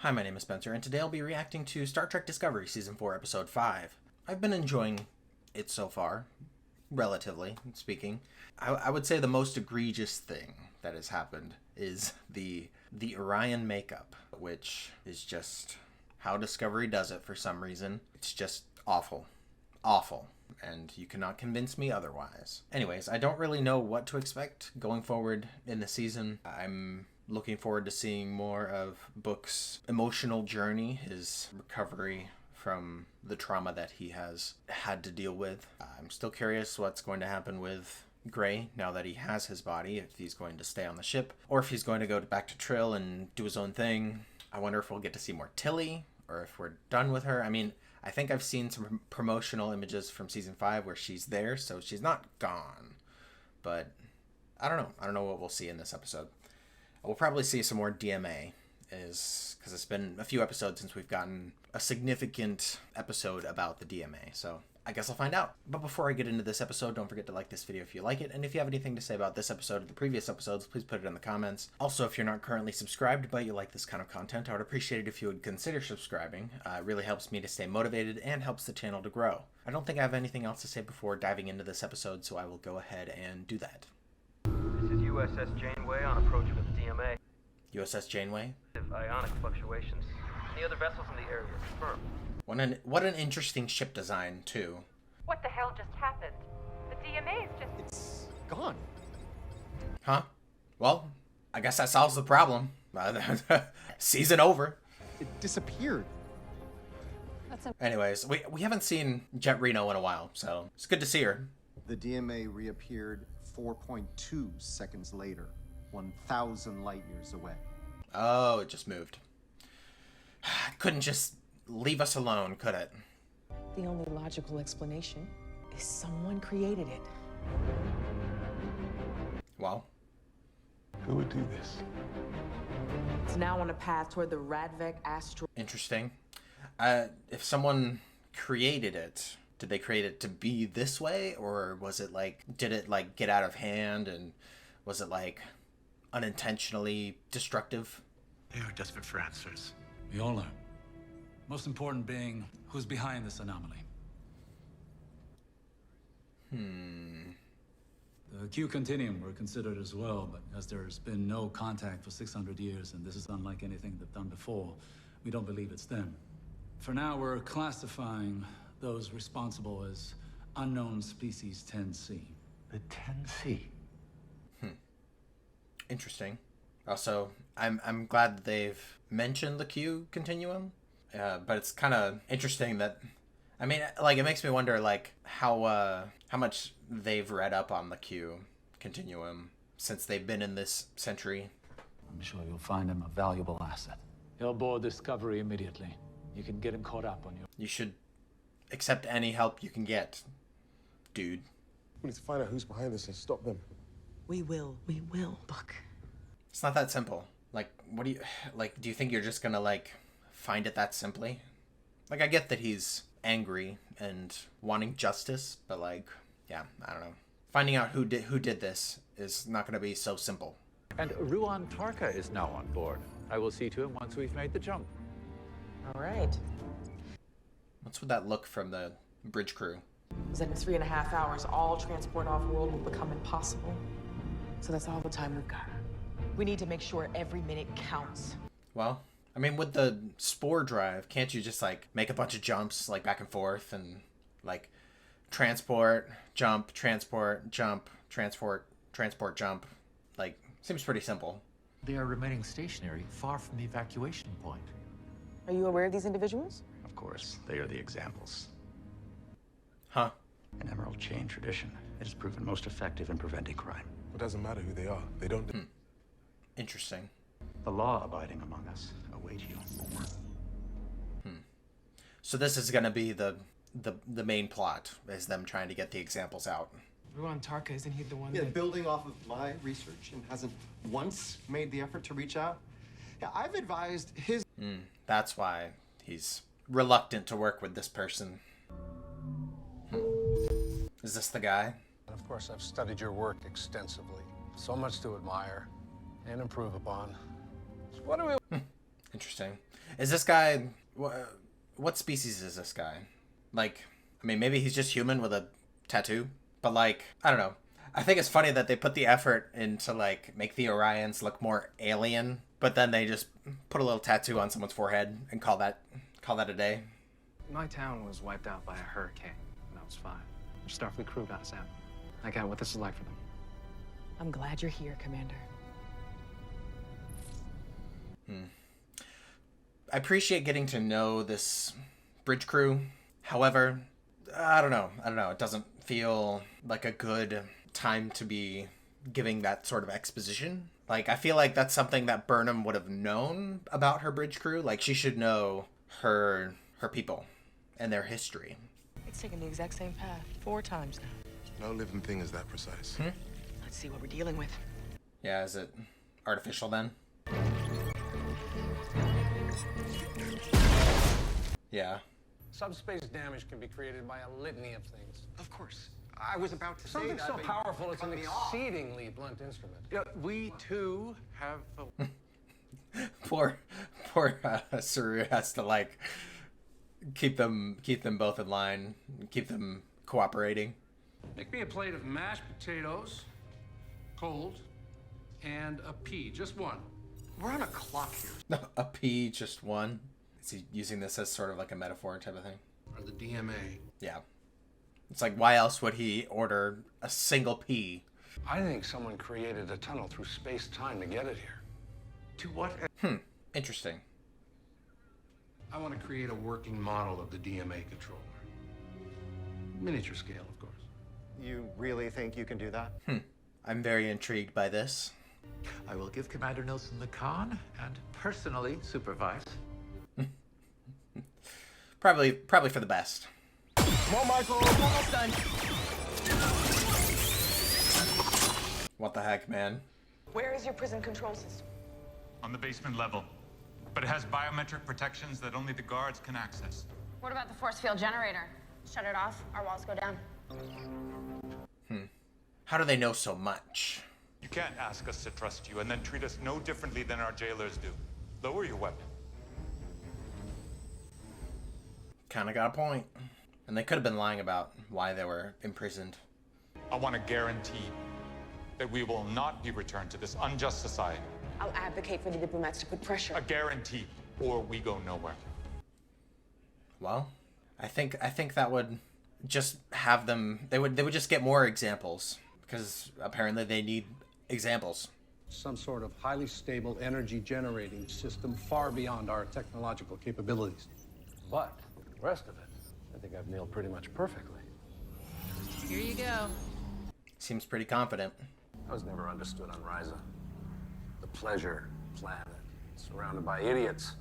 Hi, my name is Spencer, and today I'll be reacting to Star Trek Discovery Season 4, Episode 5. I've been enjoying it so far, relatively speaking. I would say the most egregious thing that has happened is the Orion makeup, which is just how Discovery does it for some reason. It's just awful. Awful. And you cannot convince me otherwise. Anyways, I don't really know what to expect going forward in the season. I'm looking forward to seeing more of Book's emotional journey, his recovery from the trauma that he has had to deal with. I'm still curious what's going to happen with Gray now that he has his body, if he's going to stay on the ship, or if he's going to go back to Trill and do his own thing. I wonder if we'll get to see more Tilly, or if we're done with her. I mean, I think I've seen some promotional images from Season 5 where she's there, so she's not gone. But I don't know. I don't know what we'll see in this episode. We'll probably see some more DMA, because it's been a few episodes since we've gotten a significant episode about the DMA, so I guess I'll find out. But before I get into this episode, don't forget to like this video if you like it, and if you have anything to say about this episode or the previous episodes, please put it in the comments. Also, if you're not currently subscribed but you like this kind of content, I would appreciate it if you would consider subscribing. It really helps me to stay motivated and helps the channel to grow. I don't think I have anything else to say before diving into this episode, so I will go ahead and do that. This is USS Janeway on approach with DMA. USS Janeway? Ionic fluctuations. Any other vessels in the area? Confirm. What an interesting ship design, too. What the hell just happened? The DMA is just... It's gone. Huh? Well, I guess that solves the problem. Season over. It disappeared. Anyways, we haven't seen Jett Reno in a while, so it's good to see her. The DMA reappeared 4.2 seconds later, 1,000 light years away. Oh, it just moved. Couldn't just leave us alone, could it? The only logical explanation is someone created it. Well, who would do this? It's now on a path toward the Radvek asteroid. interesting. If someone created it, did they create it to be this way, or was it like, did it like get out of hand, and was it like unintentionally destructive? They are desperate for answers. We all are. Most important being who's behind this anomaly. The Q Continuum were considered as well, but as there's been no contact for 600 years, and this is unlike anything they've done before, we don't believe it's them. For now, we're classifying those responsible as unknown species 10C. The 10C. Interesting. Also, I'm glad that they've mentioned the Q Continuum, but it's kind of interesting that, I mean, like, it makes me wonder, like, how much they've read up on the Q Continuum since they've been in this century. I'm sure you'll find him a valuable asset. He'll board Discovery immediately. You can get him caught up on your... You should accept any help you can get, dude. We need to find out who's behind this and stop them. We will, Buck. It's not that simple. Like, what do you think you're just gonna, like, find it that simply? Like, I get that he's angry and wanting justice, but, like, yeah, I don't know. Finding out who did this is not gonna be so simple. And Ruon Tarka is now on board. I will see to him once we've made the jump. All right. What's with that look from the bridge crew? Is that in 3.5 hours, all transport off-world will become impossible? So that's all the time we've got. We need to make sure every minute counts. Well, I mean, with the spore drive, can't you just, like, make a bunch of jumps, like, back and forth, and, like, transport, jump, transport, jump, transport, transport, jump? Like, seems pretty simple. They are remaining stationary, far from the evacuation point. Are you aware of these individuals? Of course, they are the examples. Huh. An Emerald Chain tradition. It has proven most effective in preventing crime. It doesn't matter who they are. They don't... Interesting. The law-abiding among us await you. So this is gonna be the main plot, is them trying to get the examples out. Ruon Tarka, isn't he the one Yeah, building off of my research and hasn't once made the effort to reach out. Yeah, I've advised his... That's why he's reluctant to work with this person. Is this the guy? Of course, I've studied your work extensively. So much to admire and improve upon. So what do we... Interesting. Is this guy... What species is this guy? Like, I mean, maybe he's just human with a tattoo. But, like, I don't know. I think it's funny that they put the effort into, like, make the Orions look more alien. But then they just put a little tattoo on someone's forehead and call that a day. My town was wiped out by a hurricane, and I was fine. Starfleet crew got us out. I got what this is like for them. I'm glad you're here, Commander. I appreciate getting to know this bridge crew. However, I don't know. It doesn't feel like a good time to be giving that sort of exposition. Like, I feel like that's something that Burnham would have known about her bridge crew. Like, she should know her people and their history. It's taken the exact same path 4 times now. No living thing is that precise. Let's see what we're dealing with. Yeah, is it artificial then? Yeah. Subspace damage can be created by a litany of things. Of course. I was about to say Something that. so but powerful, it's cut an me off. exceedingly blunt instrument. Yeah, we too have Poor Saru has to, like, keep them both in line, keep them cooperating. Make me a plate of mashed potatoes, cold, and a pea, just one. We're on a clock here. A pea, just one. Is he using this as sort of like a metaphor type of thing? Or the DMA. Yeah. It's like, why else would he order a single pea? I think someone created a tunnel through space-time to get it here. to what? Interesting. I want to create a working model of the DMA controller. Miniature scale, of course. You really think you can do that? I'm very intrigued by this. I will give Commander Nilsson the con and personally supervise. Probably for the best. Come on, Michael! Almost done. What the heck, man? Where is your prison control system? On the basement level. But it has biometric protections that only the guards can access. What about the force field generator? Shut it off, our walls go down. How do they know so much? You can't ask us to trust you and then treat us no differently than our jailers do. Lower your weapon. Kinda got a point. And they could have been lying about why they were imprisoned. I want a guarantee that we will not be returned to this unjust society. I'll advocate for the diplomats to put pressure. A guarantee, or we go nowhere. Well, I think that would just have them. They would just get more examples because apparently they need examples. Some sort of highly stable energy generating system far beyond our technological capabilities. But the rest of it, I think I've nailed pretty much perfectly. Here you go. Seems pretty confident. I was never understood on Ryza. The pleasure planet, surrounded by idiots.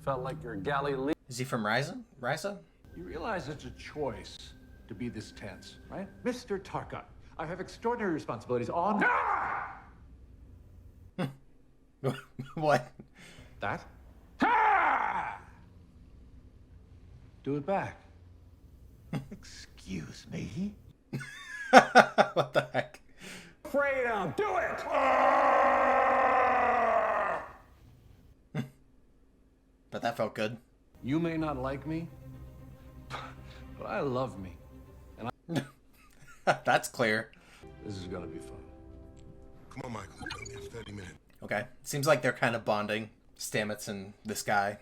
Felt like your galley lead. Is he from Ryza? You realize it's a choice to be this tense, right? Mr. Tarka, I have extraordinary responsibilities on... What? That? Do it back. Excuse me? What the heck? Freedom, do it! But that felt good. You may not like me, but I love me. And That's clear. this is gonna be fun. Come on, Michael. We have 30 minutes. Okay. Seems like they're kind of bonding. Stamets and this guy.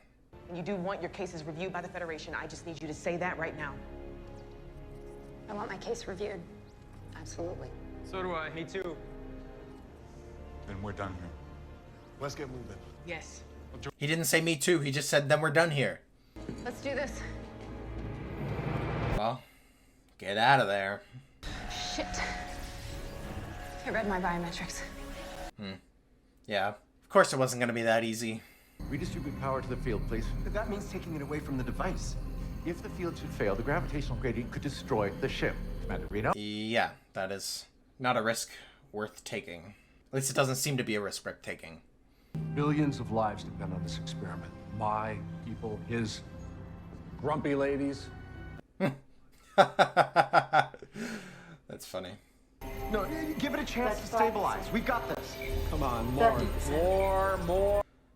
And you do want your cases reviewed by the Federation. I just need you to say that right now. I want my case reviewed. Absolutely. So do I. Me too. Then we're done here. Let's get moving. Yes. He didn't say me too. He just said, then we're done here. Let's do this. Well, get out of there. Shit. I read my biometrics. Yeah. Of course it wasn't going to be that easy. Redistribute power to the field, please. But that means taking it away from the device. If the field should fail, the gravitational gradient could destroy the ship. Commander Reno? Yeah, that is not a risk worth taking. At least it doesn't seem to be a risk worth taking. Billions of lives depend on this experiment. My people, his grumpy ladies. That's funny. No, give it a chance to stabilize. We've got this. Come on, more.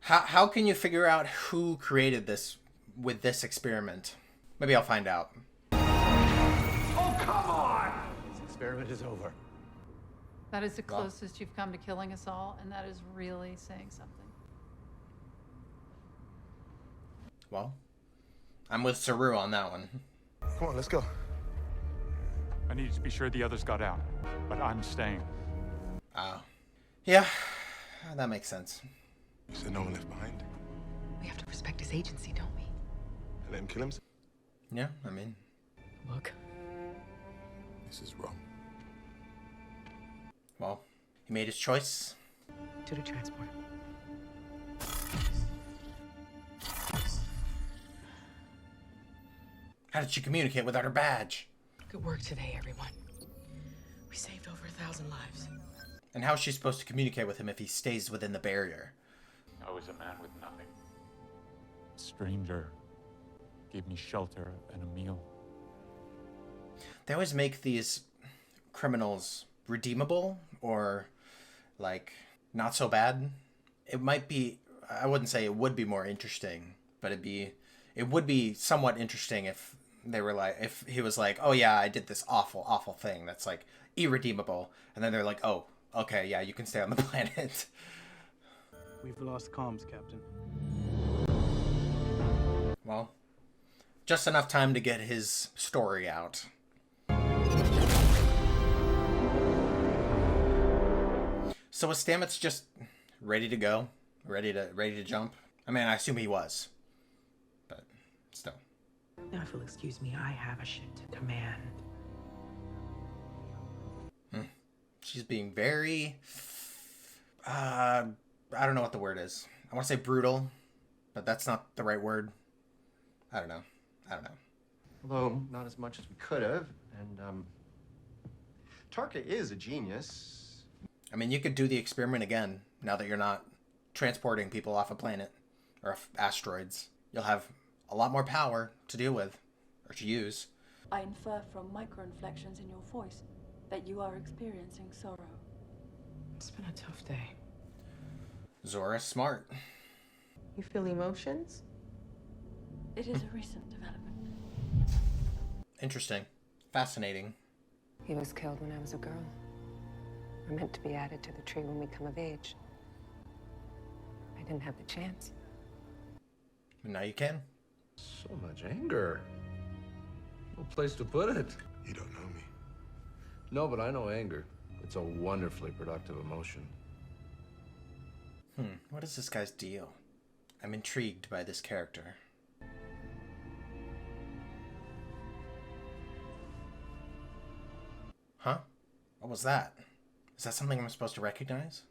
How can you figure out who created this with this experiment? Maybe I'll find out. Oh, come on! This experiment is over. That is the closest you've come to killing us all, and that is really saying something. Well, I'm with Saru on that one. Come on, let's go. I need to be sure the others got out, but I'm staying. Yeah, that makes sense. You said no one left behind? We have to respect his agency, don't we? And let him kill himself? Yeah, I mean... Look. This is wrong. Well, he made his choice. To the transport. How did she communicate without her badge? Good work today, everyone. We saved over 1,000 lives. And how is she supposed to communicate with him if he stays within the barrier? I was a man with nothing. A stranger gave me shelter and a meal. They always make these criminals redeemable or, like, not so bad. It might be, I wouldn't say it would be more interesting, but it would be somewhat interesting if they were like, if he was like, oh yeah, I did this awful, awful thing that's like irredeemable. And then they're like, oh, okay, yeah, you can stay on the planet. We've lost comms, Captain. Well, just enough time to get his story out. So was Stamets just ready to go? Ready to jump? I mean, I assume he was. But still. Now, if you'll excuse me, I have a ship to command. She's being very... I don't know what the word is. I want to say brutal, but that's not the right word. I don't know. Although, not as much as we could have. And, Tarka is a genius. I mean, you could do the experiment again, now that you're not transporting people off a planet, or off asteroids. You'll have a lot more power to deal with, or to use. I infer from micro-inflections in your voice that you are experiencing sorrow. It's been a tough day. Zora's smart. You feel emotions? It is a recent development. Interesting. Fascinating. He was killed when I was a girl. We're meant to be added to the tree when we come of age. I didn't have the chance. Now you can. So much anger. No place to put it. You don't know me. No, but I know anger. It's a wonderfully productive emotion. What is this guy's deal? I'm intrigued by this character. Huh? What was that? Is that something I'm supposed to recognize?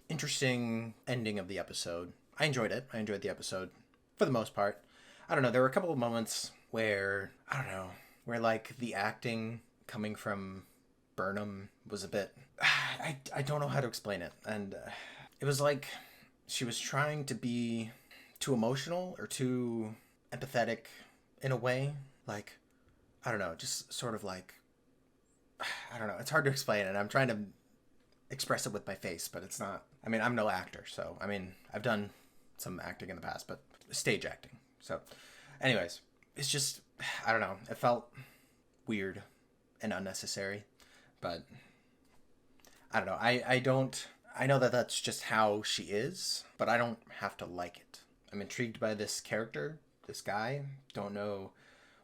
Interesting ending of the episode. I enjoyed it. I enjoyed the episode for the most part. I don't know. There were a couple of moments where, I don't know, where like the acting coming from Burnham was a bit... I don't know how to explain it. And it was like she was trying to be too emotional or too empathetic in a way. Like, I don't know, just sort of like... I don't know. It's hard to explain, and I'm trying to express it with my face, but it's not... I mean, I'm no actor, so... I mean, I've done some acting in the past, but stage acting. So, anyways, it's just... I don't know. It felt weird and unnecessary, but... I don't know. I don't... I know that that's just how she is, but I don't have to like it. I'm intrigued by this character, this guy. Don't know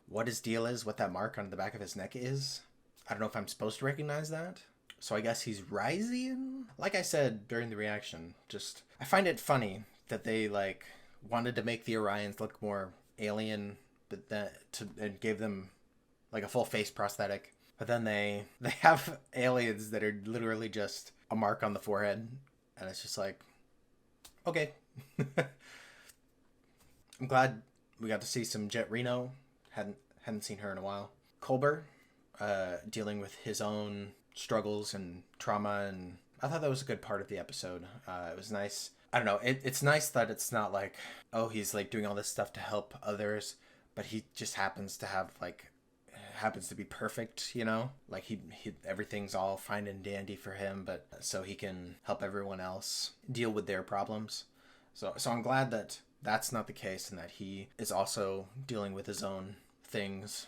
what his deal is, what that mark on the back of his neck is. I don't know if I'm supposed to recognize that. So I guess he's Ryzian? Like I said during the reaction, just... I find it funny that they, like, wanted to make the Orions look more alien, and gave them, like, a full face prosthetic. But then they have aliens that are literally just a mark on the forehead. And it's just like, okay. I'm glad we got to see some Jett Reno. Hadn't seen her in a while. Culber, dealing with his own struggles and trauma. And I thought that was a good part of the episode. It was nice. I don't know. It's nice that it's not like, oh, he's like doing all this stuff to help others. But he just happens to have happens to be perfect, you know? Like he everything's all fine and dandy for him, but so he can help everyone else deal with their problems. So I'm glad that that's not the case and that he is also dealing with his own things.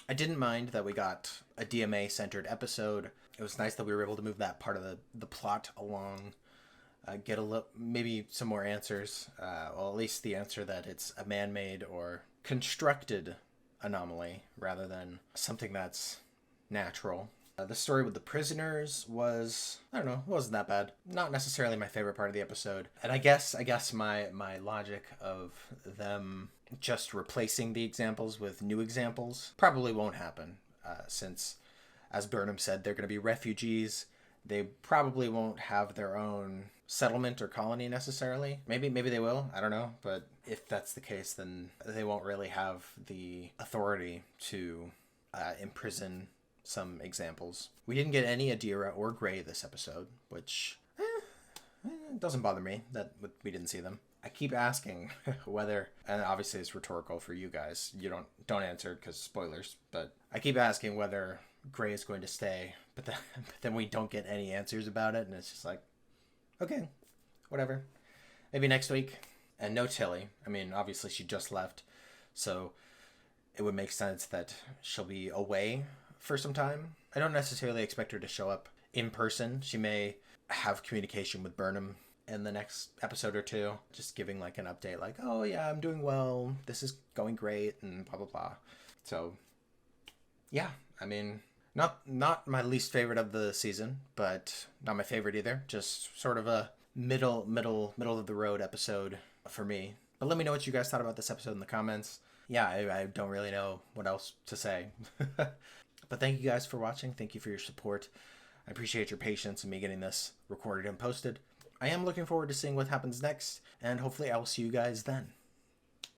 I didn't mind that we got a DMA-centered episode. It was nice that we were able to move that part of the plot along, get maybe some more answers. Well, at least the answer that it's a man-made or constructed anomaly rather than something that's natural. The story with the prisoners was, I don't know, wasn't that bad. Not necessarily my favorite part of the episode. And I guess my logic of them just replacing the examples with new examples probably won't happen, since, as Burnham said, they're going to be refugees. They probably won't have their own settlement or colony necessarily. Maybe they will, I don't know. But if that's the case, then they won't really have the authority to imprison some examples. We didn't get any Adira or Gray this episode, which doesn't bother me that we didn't see them. I keep asking whether, and obviously it's rhetorical for you guys, you don't answer because spoilers, but I keep asking whether Gray is going to stay, but then we don't get any answers about it, and it's just like, okay, whatever. Maybe next week. And no Tilly. I mean, obviously she just left, so it would make sense that she'll be away for some time. I don't necessarily expect her to show up in person. She may have communication with Burnham in the next episode or two, just giving like an update like, oh yeah, I'm doing well, this is going great, and blah blah blah. So yeah, I mean, not my least favorite of the season, but not my favorite either. Just sort of a middle of the road episode for me. But let me know what you guys thought about this episode in the comments. Yeah, I don't really know what else to say. But thank you guys for watching. Thank you for your support. I appreciate your patience in me getting this recorded and posted. I am looking forward to seeing what happens next, and hopefully I will see you guys then.